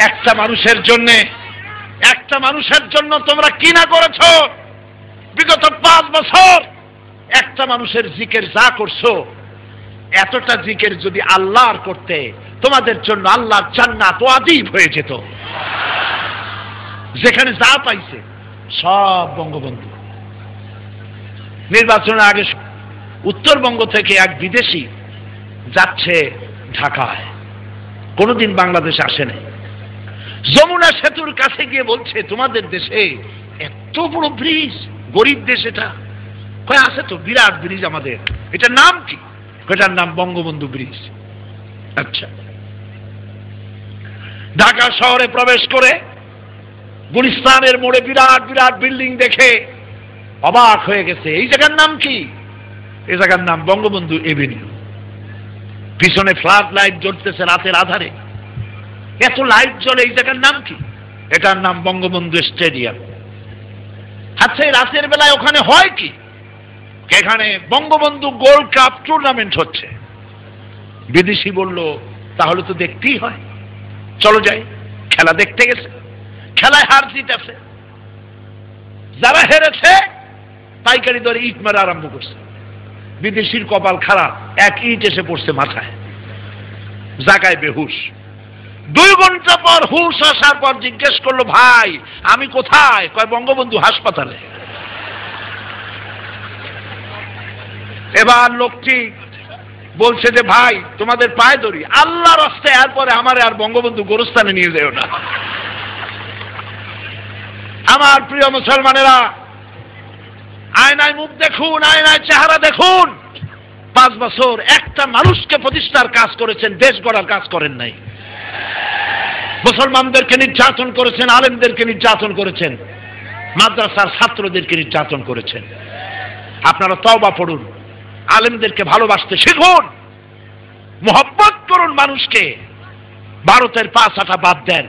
একটা মানুষের জন্য তোমরা কি না করেছো বিগত 5 বছর। একটা মানুষের জিকির যা করছো, এতটা জিকির যদি আল্লাহর করতে, তোমাদের জন্য আল্লাহর জান্নাত ওয়াজিব হয়ে যেত। যেখানে যা পাইছে সব বঙ্গবন্ধু। নির্বাচনের আগে উত্তরবঙ্গ থেকে এক বিদেশি যাচ্ছে ঢাকায়, কোনোদিন বাংলাদেশে আসে নাই। যমুনা সেতুর কাছে গিয়ে বলছে, তোমাদের দেশে এত বড় ব্রিজ, গরিব দেশ এটা। কয় আছে তো, বিরাট ব্রিজ আমাদের। এটার নাম কি? এটার নাম বঙ্গবন্ধু ব্রিজ। আচ্ছা, ঢাকা শহরে প্রবেশ করে গুলিস্তানের মোড়ে বিরাট বিরাট বিল্ডিং দেখে অবাক হয়ে গেছে। এই জায়গার নাম কি? এই জায়গার নাম বঙ্গবন্ধু এভিনিউ। পিছনে ফ্লাড লাইট জ্বলতেছে রাতের আধারে, এত লাইট জ্বলে। এই জায়গার নাম কি? এটার নাম বঙ্গবন্ধু স্টেডিয়াম। আচ্ছা, রাতের বেলায় ওখানে হয় কি? এখানে বঙ্গবন্ধু গোল্ড কাপ টুর্নামেন্ট হচ্ছে। বিদেশি বলল, তাহলে তো দেখতেই হয়, চলো যাই। খেলা দেখতে গেছে, খেলায় হার জিত আছে। যারা হেরেছে পাইকারি দরে ইট মারা আরম্ভ করছে। বিদেশির কপাল খারাপ, এক ইট এসে পড়ছে মাথায়, জাগায় বেহুশ। 2 ঘন্টা পর হুশ আসার পর জিজ্ঞেস করলো, ভাই আমি কোথায়? কয় বঙ্গবন্ধু হাসপাতালে। এবার লোকটি বলছে যে, ভাই তোমাদের পায়ে ধরি, আল্লাহর রাস্তায়, এরপরে আমারে আর বঙ্গবন্ধু গোরস্থানে নিয়ে যাও না। আমার প্রিয় মুসলমানেরা, আয়নায় মুখ দেখুন, আয়নায় চেহারা দেখুন। 5 বছর একটা মানুষকে প্রতিষ্ঠার কাজ করেছেন, দেশ গড়ার কাজ করেন নাই। মুসলমানদেরকে নির্যাতন করেছেন, আলেমদেরকে নির্যাতন করেছেন, মাদ্রাসার ছাত্রদেরকে নির্যাতন করেছেন। আপনারা তওবা পড়ুন, আলেমদেরকে ভালোবাসতে শিখুন, মোহব্বত করুন মানুষকে। ভারতের 5 আটা বাদ দেন।